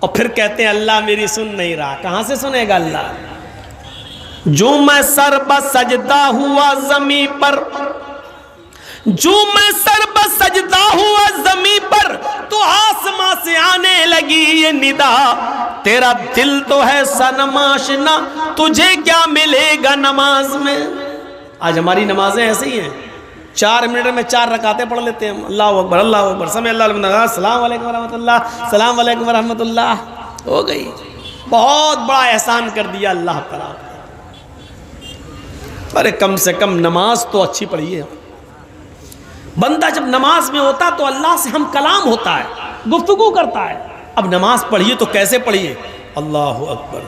اور پھر کہتے ہیں اللہ میری سن نہیں رہا. کہاں سے سنے گا اللہ؟ جو میں سر بسجدہ ہوا زمین پر، جو میں سر بسجدہ ہوا زمین پر، تو آسماں سے آنے لگی یہ ندا، تیرا دل تو ہے صنم آشنا، تجھے کیا ملے گا نماز میں. آج ہماری نمازیں ایسی ہیں، 4 منٹ میں 4 رکعتیں پڑھ لیتے ہیں. اللہ اکبر اللہ اکبر، سمع اللہ لمن حمدہ، السلام علیکم ورحمۃ اللہ، السلام علیکم ورحمۃ اللہ. ہو گئی. بہت بڑا احسان کر دیا اللہ تعالیٰ. ارے کم سے کم نماز تو اچھی پڑھیے. بندہ جب نماز میں ہوتا تو اللہ سے ہم کلام ہوتا ہے، گفتگو کرتا ہے. اب نماز پڑھیے تو کیسے پڑھیے؟ اللہ اکبر.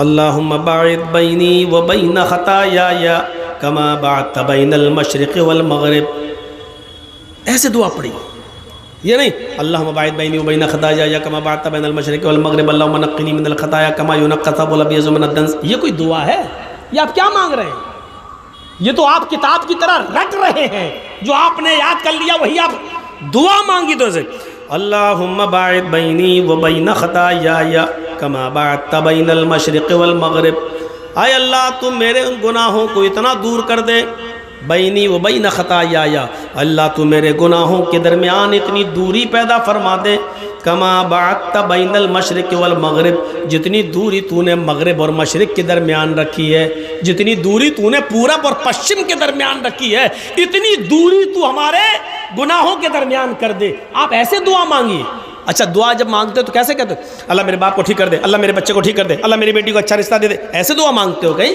اللہم باعد بینی و بین خطایای کما باعدت بین المشرق والمغرب. ایسے دعا پڑھیے. یہ نہیں اللہم باعد بینی و بین خطایای کما باعدت بین المشرق والمغرب اللہم نقنی من الخطایا کما ینقی الثوب الابیض من الدنس. یہ کوئی دعا ہے؟ یہ آپ کیا مانگ رہے ہیں؟ یہ تو آپ کتاب کی طرح رٹ رہے ہیں. جو آپ نے یاد کر لیا وہی آپ دعا مانگی. تو اسے اللہم باعد بینی و بین خطایای کما باعدت بین المشرق والمغرب. اے اللہ تو میرے ان گناہوں کو اتنا دور کر دے. بینی و بین خطایای، اللہ تو میرے گناہوں کے درمیان اتنی دوری پیدا فرما دے. کما باعدت بین المشرق والمغرب، جتنی دوری تو نے مغرب اور مشرق کے درمیان رکھی ہے، جتنی دوری تو نے پورب اور پشچم کے درمیان رکھی ہے، اتنی دوری تو ہمارے گناہوں کے درمیان کر دے. آپ ایسے دعا مانگیے. اچھا دعا جب مانگتے ہو تو کیسے کہتے ہو؟ اللہ میرے باپ کو ٹھیک کر دے، اللہ میرے بچے کو ٹھیک کر دے، اللہ میری بیٹی کو اچھا رشتہ دے دے. ایسے دعا مانگتے ہو کہیں؟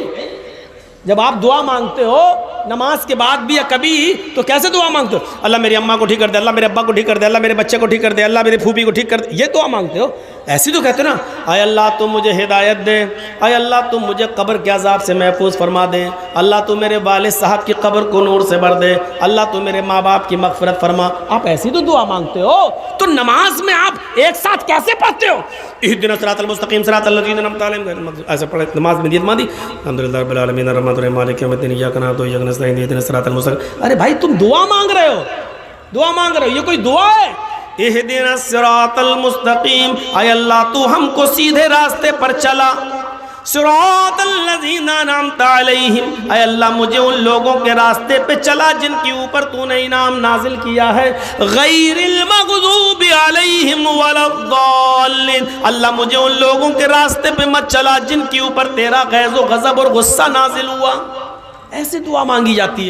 جب آپ دعا مانگتے ہو نماز کے بعد بھی یا کبھی تو کیسے دعا مانگتے ہو؟ اللہ میری اماں کو ٹھیک کر دے، اللہ میرے ابا کو ٹھیک کر دے، اللہ میرے بچے کو ٹھیک کر دے، اللہ میری پھوپھی کو ٹھیک کر دے. یہ دعا مانگتے ہو؟ ایسی تو کہتے نا اے اللہ تو مجھے ہدایت دے، اے اللہ تو مجھے قبر کے عذاب سے محفوظ فرما دے، اللہ تو میرے والد صاحب کی قبر کو نور سے بھر دے، اللہ تو میرے ماں باپ کی مغفرت فرما. آپ ایسی تو دعا مانگتے ہو. تو نماز میں آپ ایک ساتھ کیسے پڑھتے ہو؟ اہدنا الصراط المستقیم صراط الذین انعمت علیہم. ایسے پڑھے نماز میں نیت ماندی الحمدللہ رب العالمین الرحمن الرحیم مالک یوم الدین ایاک نعبد و ایاک نستعین اہدنا الصراط المستقیم. ارے بھائی تم دعا مانگ رہے ہو، دعا مانگ رہے ہو، یہ کوئی دعا ہے؟ اہدنا الصراط المستقیم، اے اللہ تو ہم کو سیدھے راستے پر چلا. صراط الذین انعمت علیہم، اے اللہ مجھے ان لوگوں کے راستے پہ چلا جن کے اوپر تو نے انعام نازل کیا ہے. غیر المغضوب علیہم ولا الضالین، اللہ مجھے ان لوگوں کے راستے پہ مت چلا جن کے اوپر تیرا غیظ و غضب اور غصہ نازل ہوا. ایسے دعا مانگی جاتی ہے.